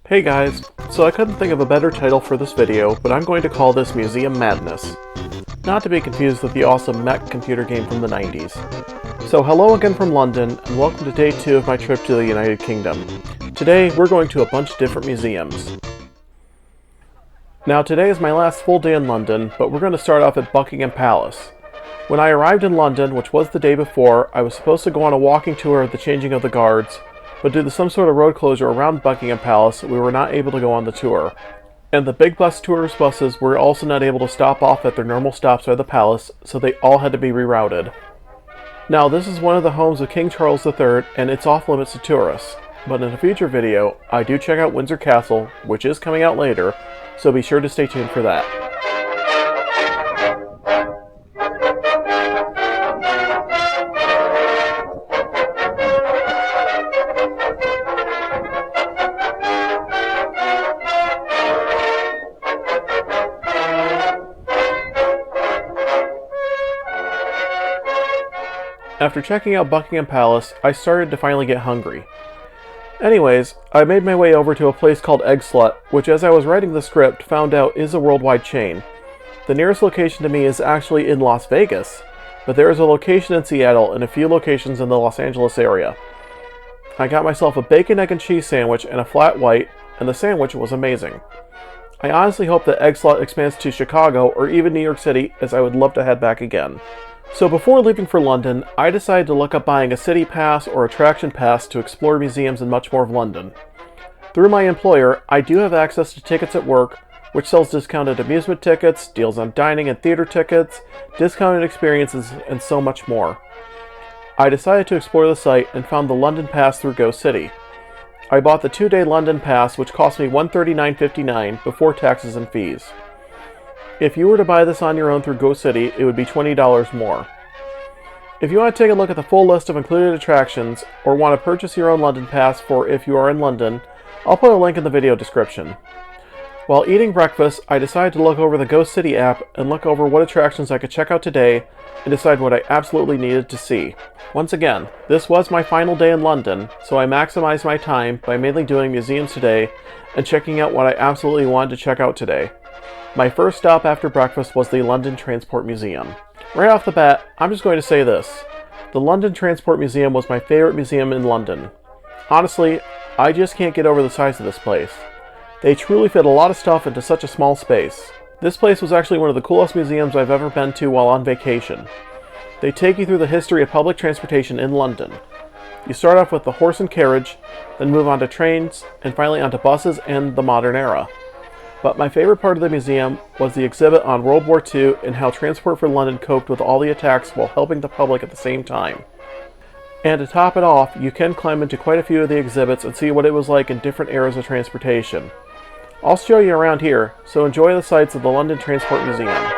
Hey guys, so I couldn't think of a better title for this video, but I'm going to call this Museum Madness. Not to be confused with the awesome mech computer game from the 90s. So hello again from London, and welcome to day 2 of my trip to the United Kingdom. Today, we're going to a bunch of different museums. Now today is my last full day in London, but we're going to start off at Buckingham Palace. When I arrived in London, which was the day before, I was supposed to go on a walking tour of the changing of the guards, but due to some sort of road closure around Buckingham Palace, we were not able to go on the tour. And the big bus tourist buses were also not able to stop off at their normal stops by the palace, so they all had to be rerouted. Now this is one of the homes of King Charles III, and it's off limits to tourists. But in a future video, I do check out Windsor Castle, which is coming out later, so be sure to stay tuned for that. After checking out Buckingham Palace, I started to finally get hungry. Anyways, I made my way over to a place called Egg Slut, which as I was writing the script found out is a worldwide chain. The nearest location to me is actually in Las Vegas, but there is a location in Seattle and a few locations in the Los Angeles area. I got myself a bacon, egg, and cheese sandwich and a flat white, and the sandwich was amazing. I honestly hope that Egg Slut expands to Chicago or even New York City, as I would love to head back again. So before leaving for London, I decided to look up buying a city pass or attraction pass to explore museums and much more of London. Through my employer, I do have access to tickets at work, which sells discounted amusement tickets, deals on dining and theater tickets, discounted experiences, and so much more. I decided to explore the site and found the London Pass through GoCity. I bought the 2-day London Pass, which cost me $139.59 before taxes and fees. If you were to buy this on your own through GoCity, it would be $20 more. If you want to take a look at the full list of included attractions, or want to purchase your own London Pass for if you are in London, I'll put a link in the video description. While eating breakfast, I decided to look over the GoCity app and look over what attractions I could check out today and decide what I absolutely needed to see. Once again, this was my final day in London, so I maximized my time by mainly doing museums today and checking out what I absolutely wanted to check out today. My first stop after breakfast was the London Transport Museum. Right off the bat, I'm just going to say this. The London Transport Museum was my favorite museum in London. Honestly, I just can't get over the size of this place. They truly fit a lot of stuff into such a small space. This place was actually one of the coolest museums I've ever been to while on vacation. They take you through the history of public transportation in London. You start off with the horse and carriage, then move on to trains, and finally onto buses and the modern era. But my favorite part of the museum was the exhibit on World War II and how Transport for London coped with all the attacks while helping the public at the same time. And to top it off, you can climb into quite a few of the exhibits and see what it was like in different eras of transportation. I'll show you around here, so enjoy the sights of the London Transport Museum.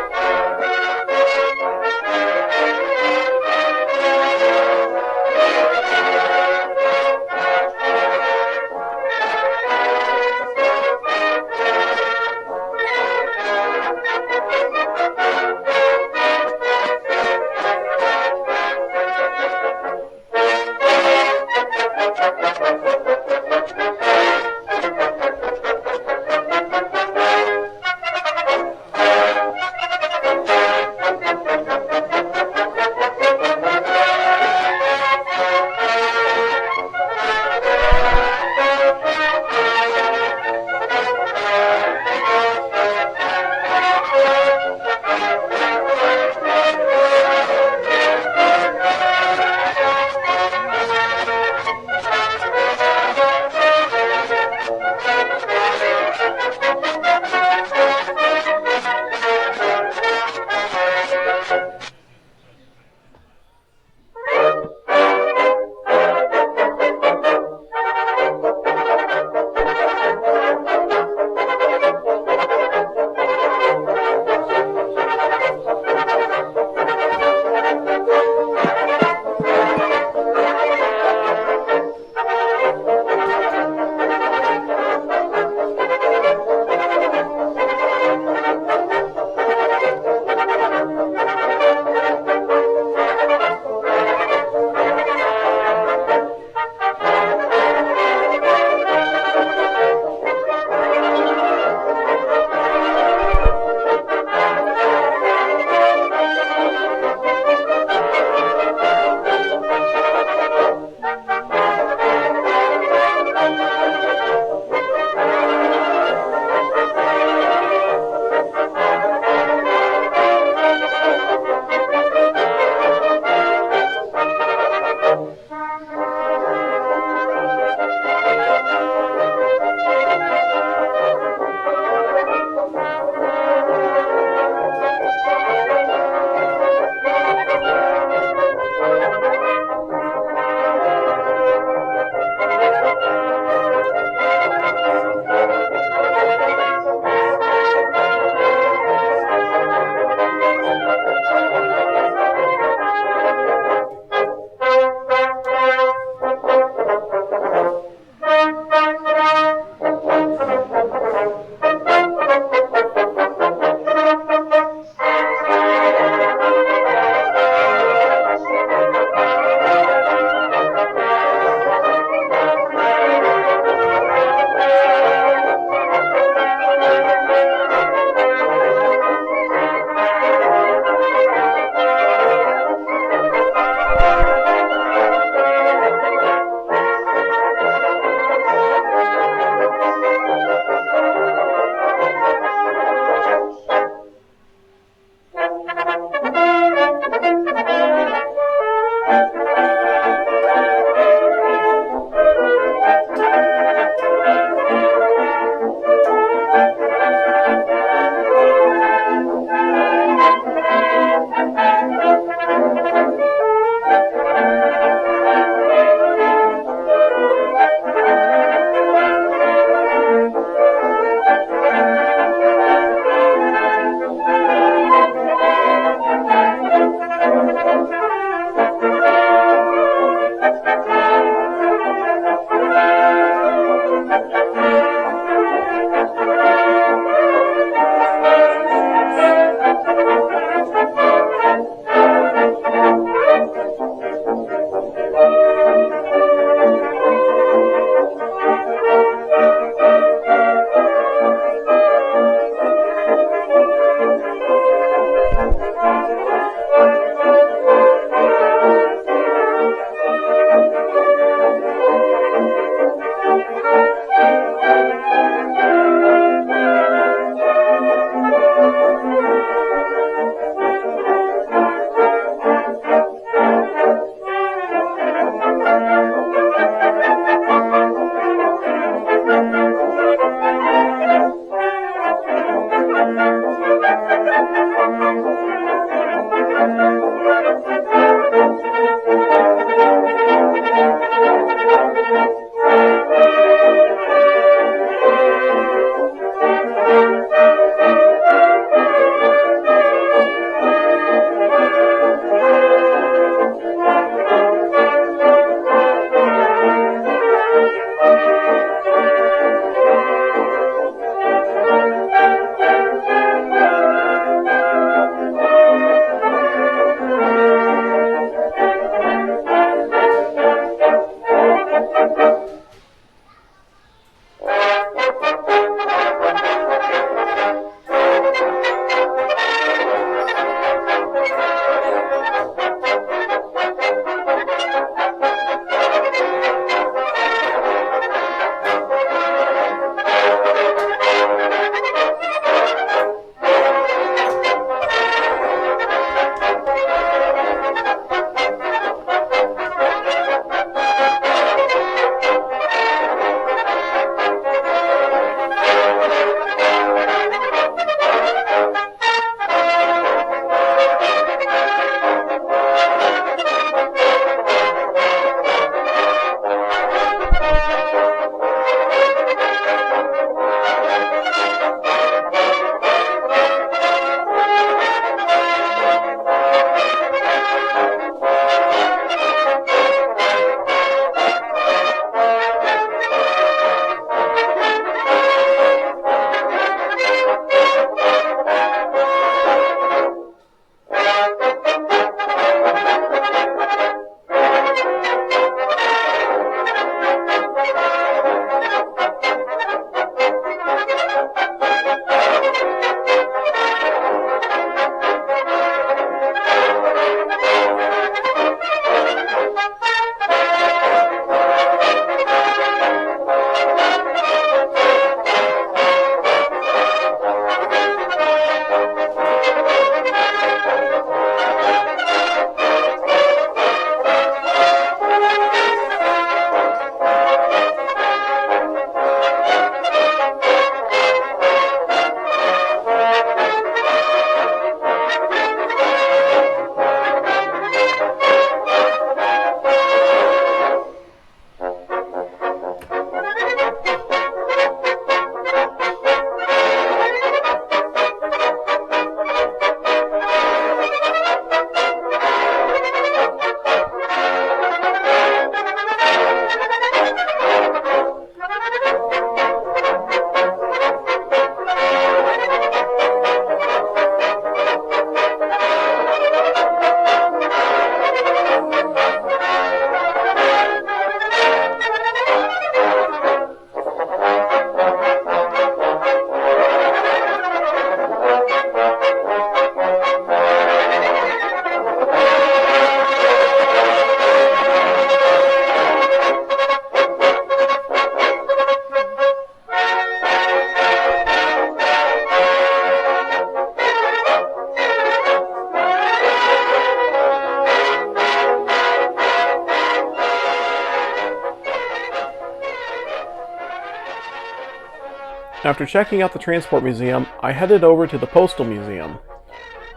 After checking out the Transport Museum, I headed over to the Postal Museum.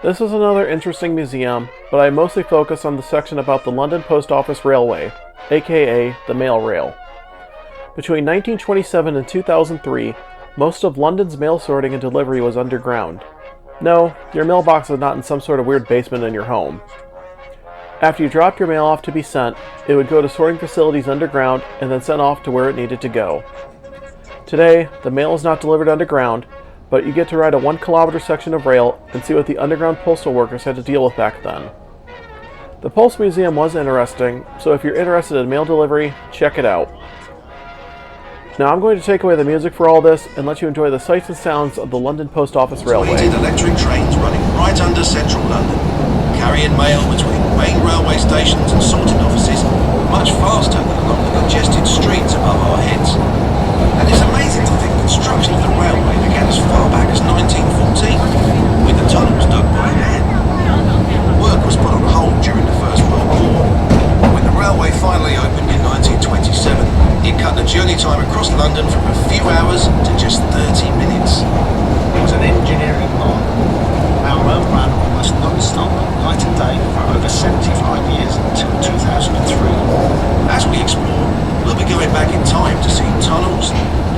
This is another interesting museum, but I mostly focus on the section about the London Post Office Railway, aka the Mail Rail. Between 1927 and 2003, most of London's mail sorting and delivery was underground. No, your mailbox is not in some sort of weird basement in your home. After you dropped your mail off to be sent, it would go to sorting facilities underground and then sent off to where it needed to go. Today, the mail is not delivered underground, but you get to ride a 1-kilometer section of rail and see what the underground postal workers had to deal with back then. The Postal Museum was interesting, so if you're interested in mail delivery, check it out. Now I'm going to take away the music for all this and let you enjoy the sights and sounds of the London Post Office Railway. Electric trains running right under central London, carrying mail between main railway stations and sorting offices much faster than along the congested streets above our heads. And it's amazing to think construction of the railway began as far back as 1914, with the tunnels dug by hand. Work was put on hold during the First World War. When the railway finally opened in 1927, it cut the journey time across London from a few hours to just 30 minutes. It was an engineering marvel. Our rail ran almost non-stop, night and day, for over 75 years until 2003. As we explore, we'll be going back in time to see tunnels,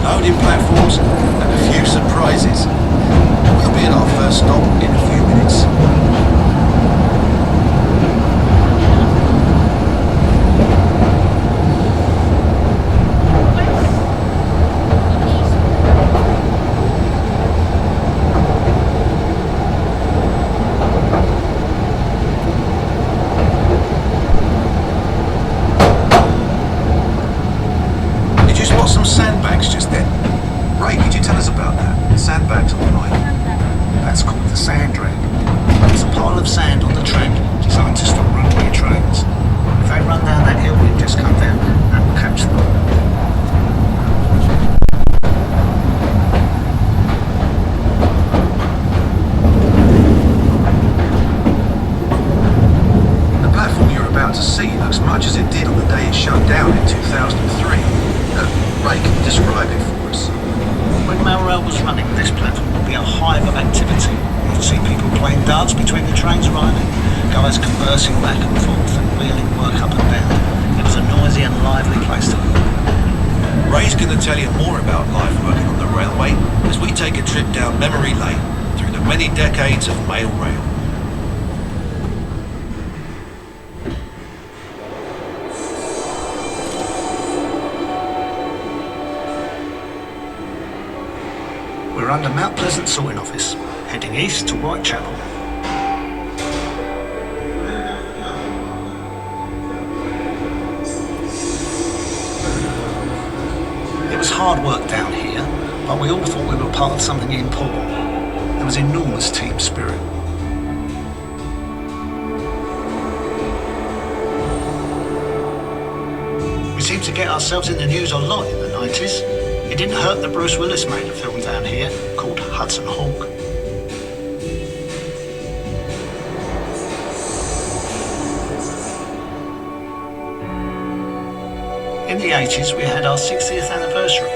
loading platforms, and a few surprises. We'll be at our first stop in a few minutes. Some sandbags just then. Ray, could you tell us about that? Sandbags on the line. That's called the sand drag. It's a pile of sand on the track designed to stop runaway trains. If they run down that hill we've just come down, that will catch them. The platform you're about to see looks much as it did on the day it shut down in 2003. Ray, can you describe it for us? When Mail was running, this platform would be a hive of activity. You'd see people playing darts between the trains arriving, guys conversing back and forth and wheeling work up and down. It was a noisy and lively place to work. Ray's going to tell you more about life working on the railway as we take a trip down memory lane through the many decades of mail rail. We're under Mount Pleasant sorting office, heading east to Whitechapel. It was hard work down here, but we all thought we were part of something important. There was enormous team spirit. We seemed to get ourselves in the news a lot in the 90s. It didn't hurt that Bruce Willis made a film down here called Hudson Hawk. In the 80s we had our 60th anniversary.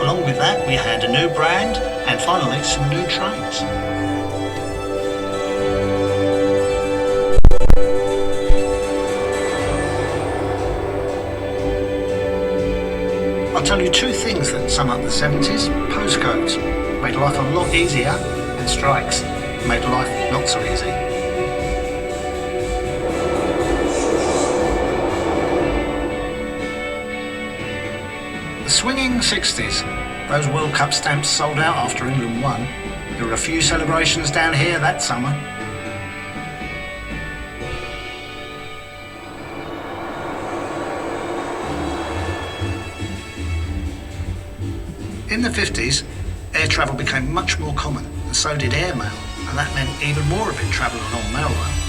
Along with that we had a new brand and finally some new trains. I'll tell you two things that sum up the 70s. Postcodes made life a lot easier, and strikes made life not so easy. The swinging 60s. Those World Cup stamps sold out after England won. There were a few celebrations down here that summer. In the 50s, air travel became much more common, and so did airmail, and that meant even more of it travelling on mail rail.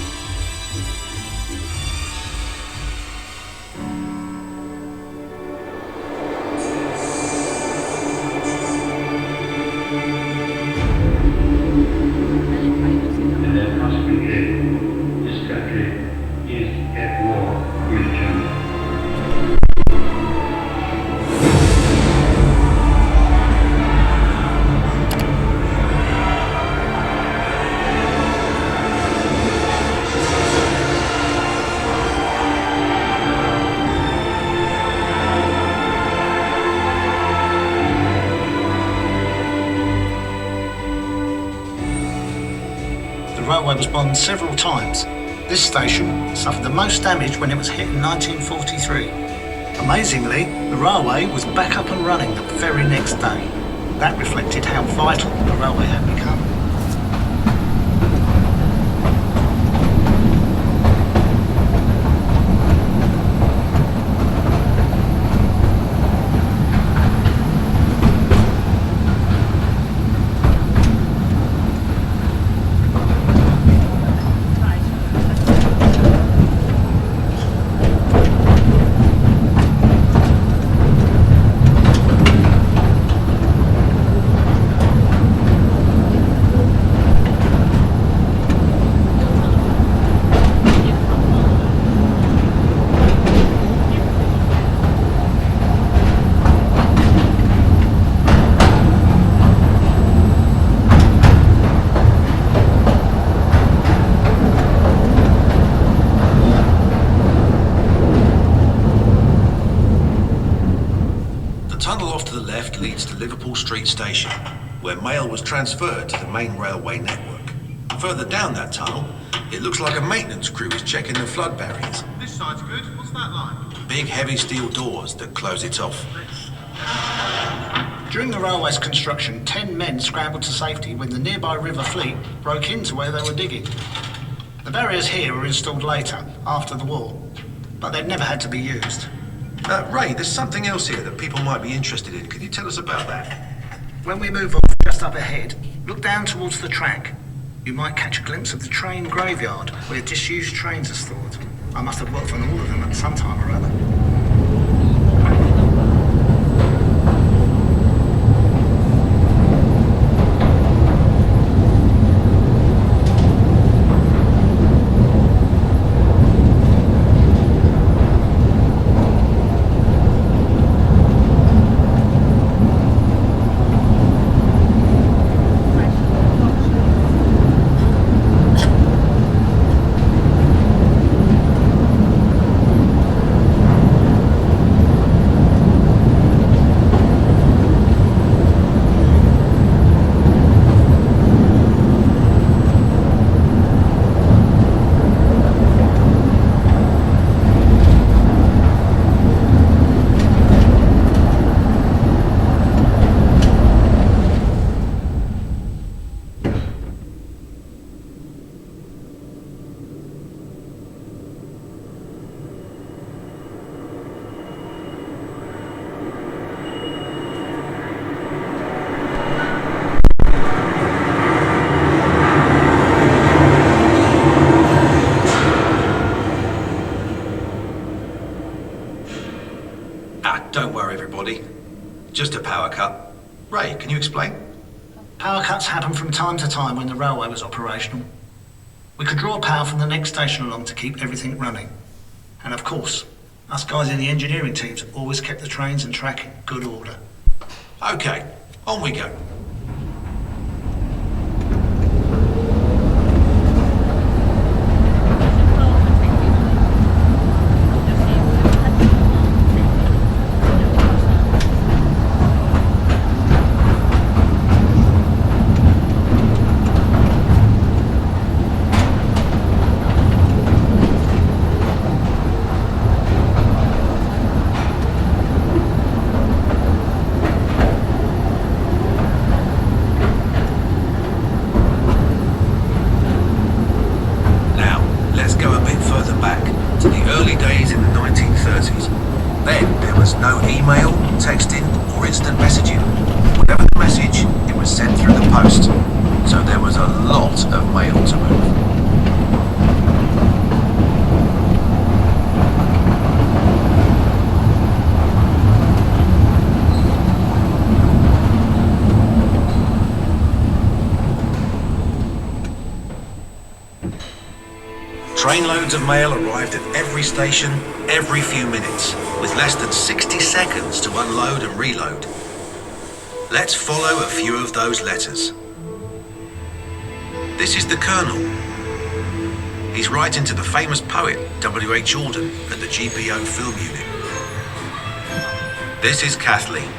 railway was bombed several times. This station suffered the most damage when it was hit in 1943. Amazingly, the railway was back up and running the very next day. That reflected how vital the railway had become. Leads to Liverpool Street Station, where mail was transferred to the main railway network. Further down that tunnel, it looks like a maintenance crew is checking the flood barriers. This side's good. What's that like? Big heavy steel doors that close it off. During the railway's construction, 10 men scrambled to safety when the nearby River Fleet broke into where they were digging. The barriers here were installed later, after the war, but they'd never had to be used. Ray, there's something else here that people might be interested in. Can you tell us about that? When we move off just up ahead, look down towards the track. You might catch a glimpse of the train graveyard, where disused trains are stored. I must have worked on all of them at some time or other. Don't worry, everybody. Just a power cut. Ray, can you explain? Power cuts happen from time to time when the railway was operational. We could draw power from the next station along to keep everything running. And of course, us guys in the engineering teams always kept the trains and track in good order. Okay, on we go. Trainloads of mail arrived at every station, every few minutes, with less than 60 seconds to unload and reload. Let's follow a few of those letters. This is the Colonel. He's writing to the famous poet W.H. Auden at the GPO Film Unit. This is Kathleen.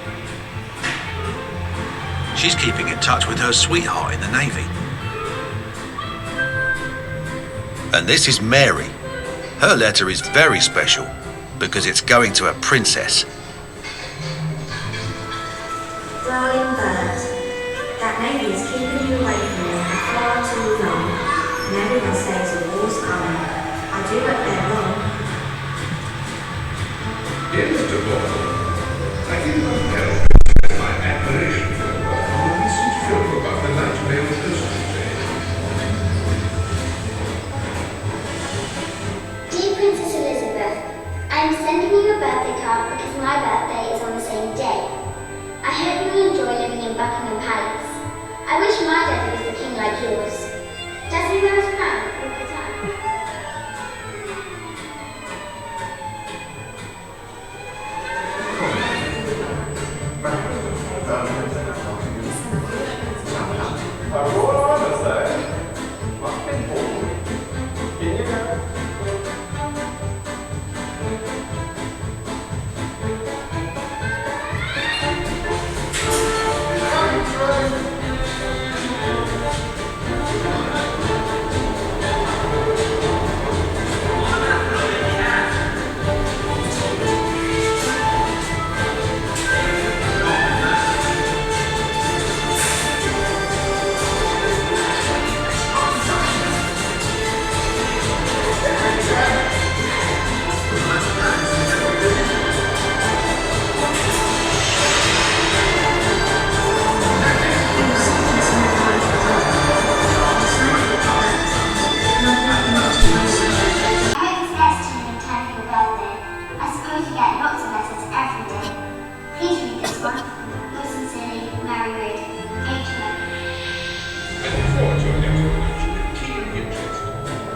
She's keeping in touch with her sweetheart in the Navy. And this is Mary. Her letter is very special because it's going to a princess. Darling bird, that lady is keeping you away from me for far too long, and everyone says a war's coming. I do hope they're wrong. Dear Mr. Ball, I cannot help my admiration for the work on the recent film about the night mail postal trade. Dear Princess Elizabeth, I am sending you a birthday card because my birthday is on the same day. I hope you will enjoy living in Buckingham Palace. I wish my daddy was a king like yours. Does he wear his crown all the time?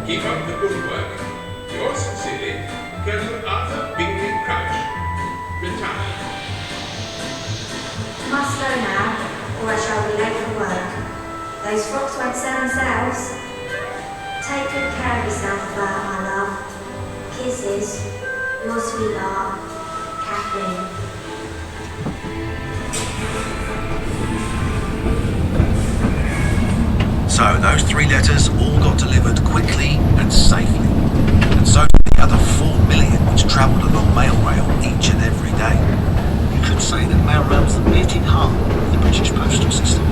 Keep up the good work. Yours sincerely, Colonel Arthur Bingley Crouch, retired. Must go now, or I shall be late for work. Those frocks won't sell themselves. Take good care of yourself, Bert, my love. Kisses, your sweetheart, Kathleen. So those 3 letters all got delivered quickly and safely. And so did the other 4 million which travelled along mail rail each and every day. You could say that mail rail's the beating heart of the British postal system.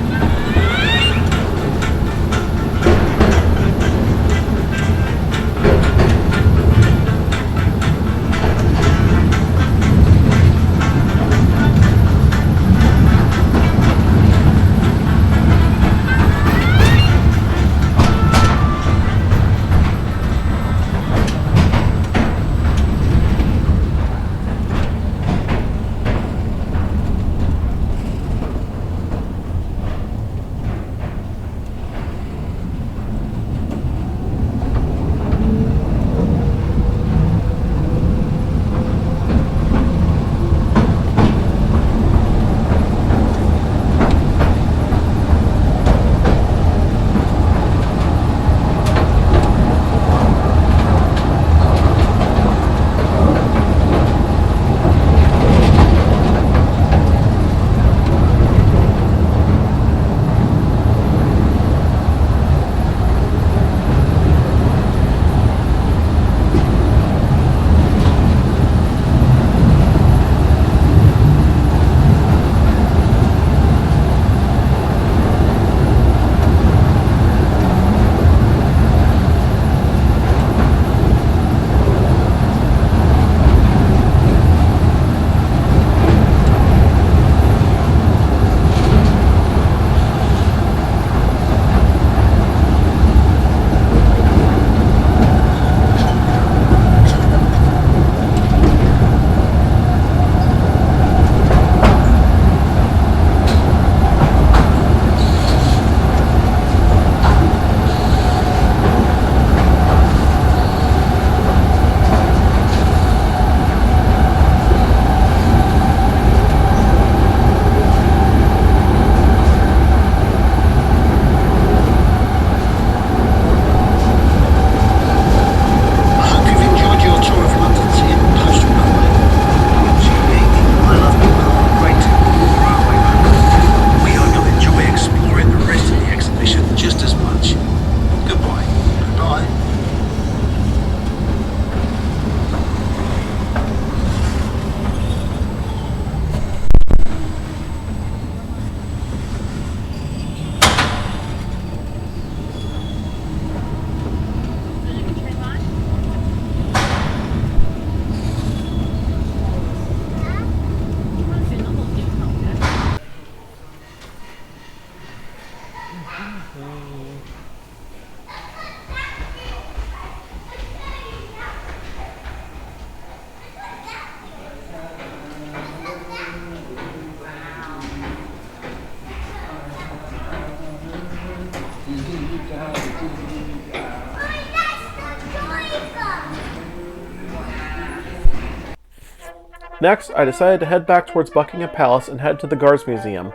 Next, I decided to head back towards Buckingham Palace and head to the Guards Museum.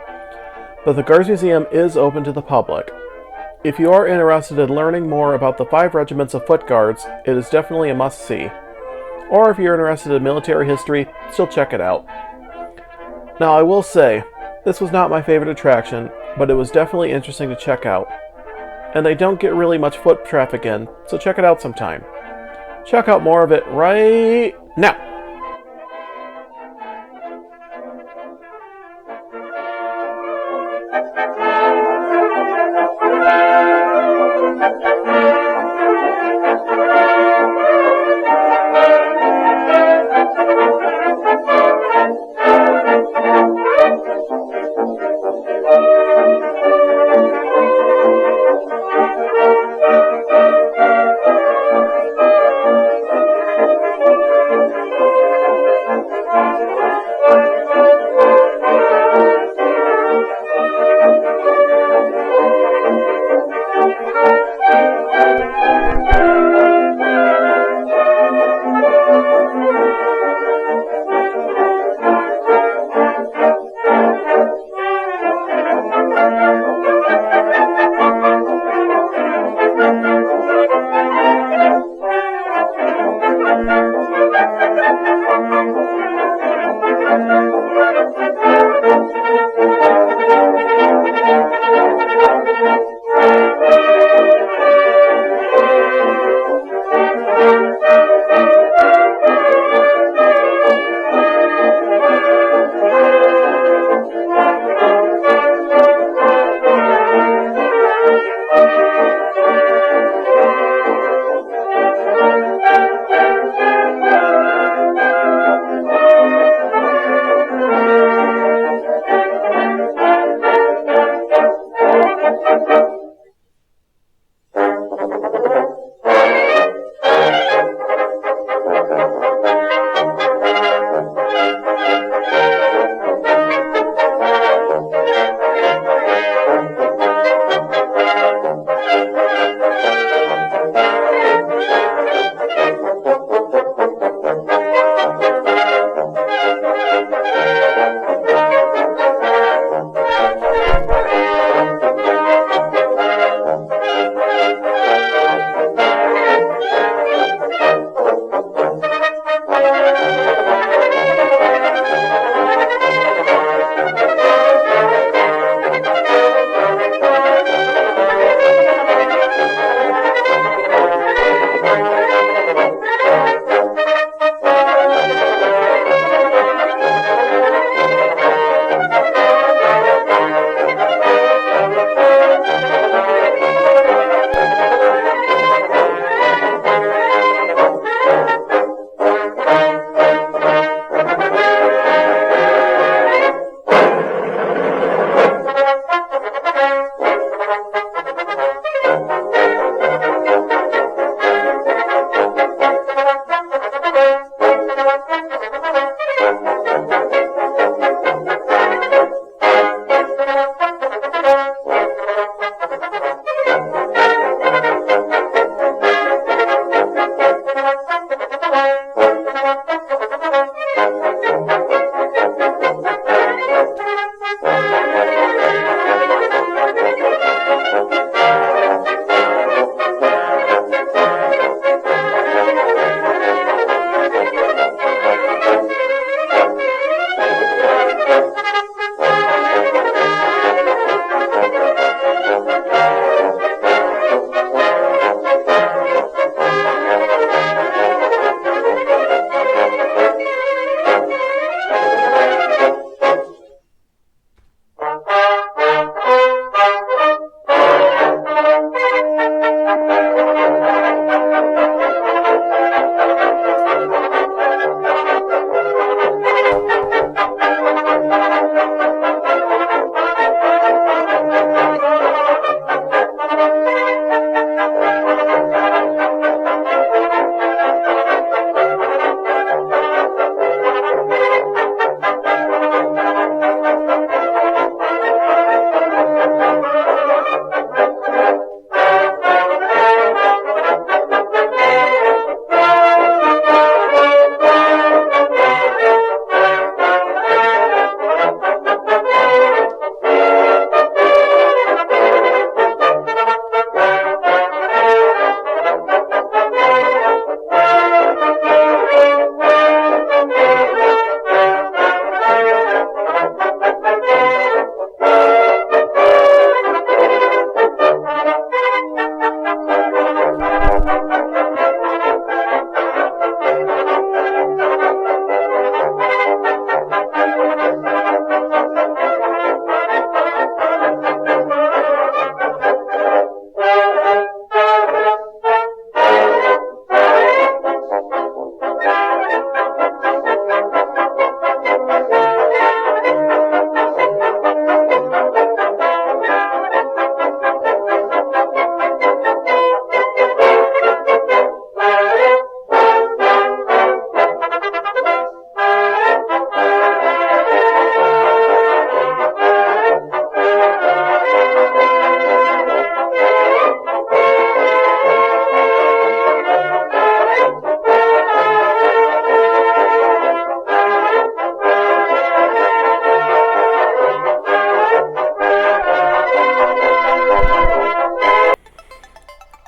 But the Guards Museum is open to the public. If you are interested in learning more about the 5 regiments of foot guards, it is definitely a must-see. Or if you're interested in military history, still check it out. Now I will say, this was not my favorite attraction, but it was definitely interesting to check out. And they don't get really much foot traffic in, so check it out sometime. Check out more of it right now!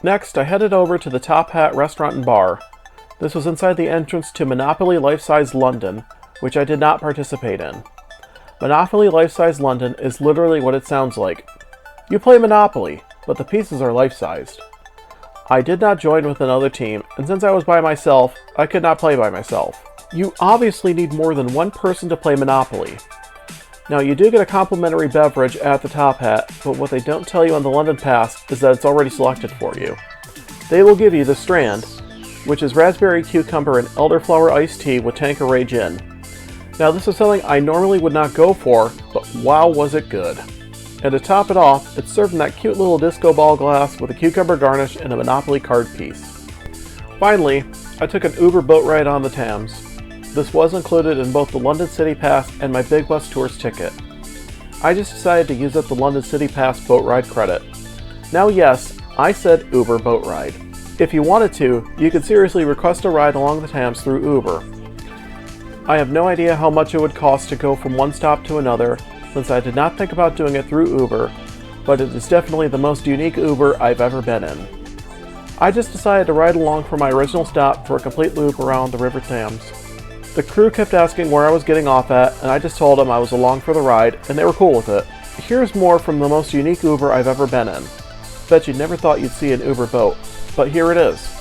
Next, I headed over to the Tophat Restaurant and Bar. This was inside the entrance to Monopoly Life-Size London, which I did not participate in. Monopoly Life-Size London is literally what it sounds like. You play Monopoly, but the pieces are life-sized. I did not join with another team, and since I was by myself, I could not play by myself. You obviously need more than one person to play Monopoly. Now, you do get a complimentary beverage at the Top Hat, but what they don't tell you on the London Pass is that it's already selected for you. They will give you the Strand, which is raspberry, cucumber, and elderflower iced tea with Tanqueray gin. Now, this is something I normally would not go for, but wow was it good. And to top it off, it's served in that cute little disco ball glass with a cucumber garnish and a Monopoly card piece. Finally, I took an Uber boat ride on the Thames. This was included in both the London City Pass and my Big Bus Tours ticket. I just decided to use up the London City Pass boat ride credit. Now yes, I said Uber boat ride. If you wanted to, you could seriously request a ride along the Thames through Uber. I have no idea how much it would cost to go from one stop to another, since I did not think about doing it through Uber, but it is definitely the most unique Uber I've ever been in. I just decided to ride along from my original stop for a complete loop around the River Thames. The crew kept asking where I was getting off at, and I just told them I was along for the ride, and they were cool with it. Here's more from the most unique Uber I've ever been in. Bet you never thought you'd see an Uber boat, but here it is.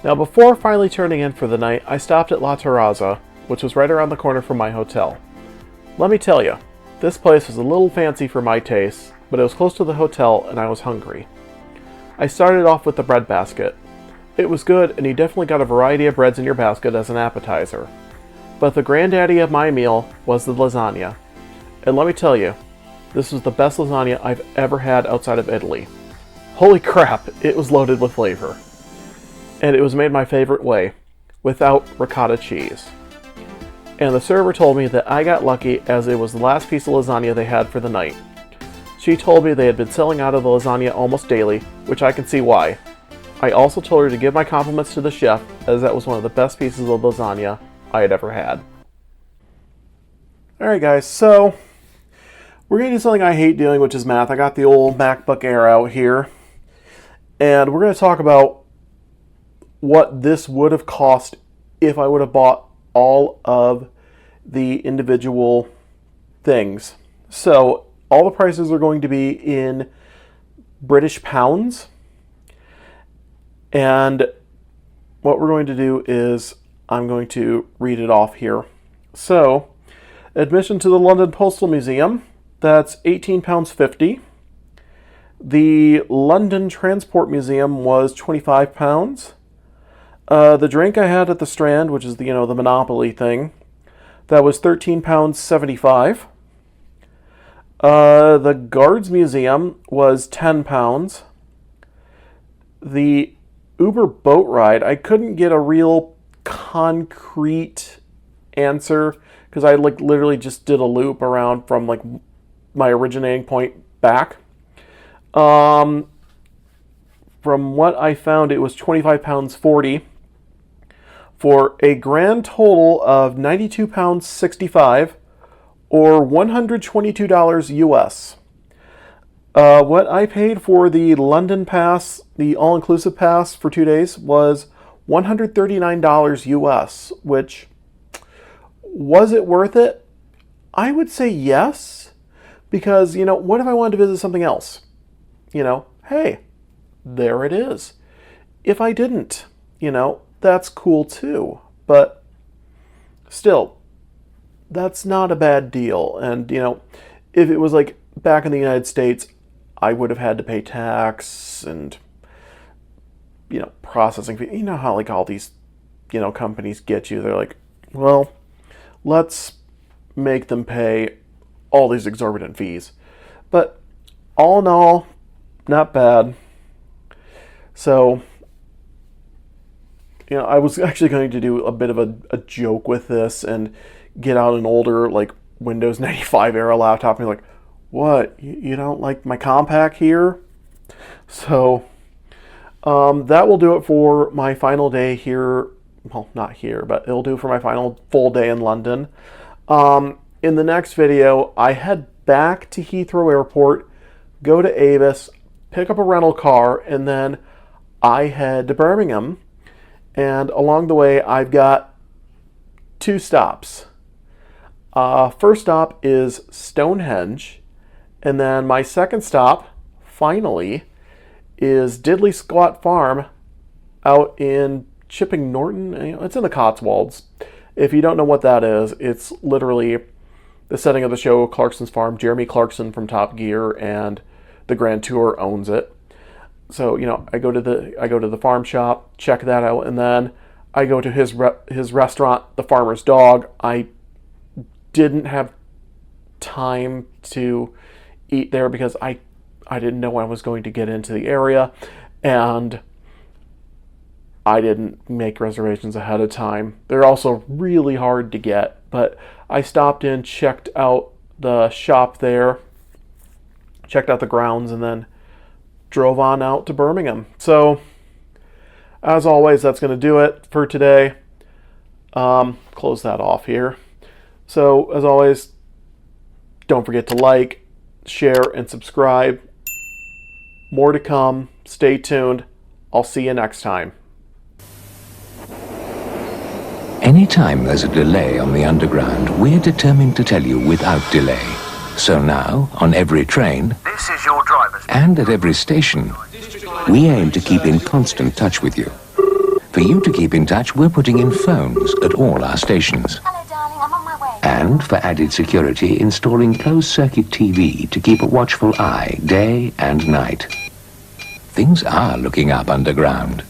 Now, before finally turning in for the night, I stopped at La Terraza, which was right around the corner from my hotel. Let me tell you, this place was a little fancy for my tastes, but it was close to the hotel and I was hungry. I started off with the bread basket. It was good, and you definitely got a variety of breads in your basket as an appetizer. But the granddaddy of my meal was the lasagna. And let me tell you, this was the best lasagna I've ever had outside of Italy. Holy crap, it was loaded with flavor. And it was made my favorite way, without ricotta cheese. And the server told me that I got lucky as it was the last piece of lasagna they had for the night. She told me they had been selling out of the lasagna almost daily, which I can see why. I also told her to give my compliments to the chef, as that was one of the best pieces of lasagna I had ever had. Alright guys, so we're going to do something I hate doing, which is math. I got the old MacBook Air out here, and we're going to talk about what this would have cost if I would have bought all of the individual things. So all the prices are going to be in British pounds, and what we're going to do is I'm going to read it off here. So admission to the London Postal Museum, that's £18.50. The London Transport Museum was £25. The drink I had at the Strand, which is the Monopoly thing, that was £13.75. The Guards Museum was £10. The Uber boat ride, I couldn't get a real concrete answer because I literally just did a loop around from my originating point back. From what I found, it was £25.40 for a grand total of £92.65 or $122 US. What I paid for the London pass, the all-inclusive pass for 2 days, was $139 US, which, was it worth it? I would say yes, because, what if I wanted to visit something else? Hey, there it is. If I didn't, that's cool too. But still, that's not a bad deal. And, if it was back in the United States, I would have had to pay tax and, processing fee. You know how all these, companies get you. They're like, well, let's make them pay all these exorbitant fees. But all in all, not bad. So, I was actually going to do a bit of a joke with this and get out an older, Windows 95 era laptop and be like, what, you don't like my compact here? So, that will do it for my final day here. Well, not here, but it'll do for my final full day in London. In the next video, I head back to Heathrow Airport, go to Avis, pick up a rental car, and then I head to Birmingham. And along the way, I've got 2 stops. First stop is Stonehenge, and then my second stop, finally, is Diddley Squat Farm out in Chipping Norton. It's in the Cotswolds. If you don't know what that is, it's literally the setting of the show Clarkson's Farm. Jeremy Clarkson from Top Gear and the Grand Tour owns it. So, I go to the farm shop, check that out, and then I go to his restaurant, The Farmer's Dog. I didn't have time to eat there because I didn't know I was going to get into the area, and I didn't make reservations ahead of time. They're also really hard to get, but I stopped in, checked out the shop there, checked out the grounds, and then drove on out to Birmingham. So, as always, that's going to do it for today. Close that off here. So, as always, don't forget to like, share, and subscribe. More to come. Stay tuned. I'll see you next time. Anytime there's a delay on the Underground, we're determined to tell you without delay. So now, on every train, This is your driver's. and at every station, we aim to keep in constant touch with you. For you to keep in touch, we're putting in phones at all our stations. Hello, darling, I'm on my way. And for added security, installing closed-circuit TV to keep a watchful eye day and night. Things are looking up underground.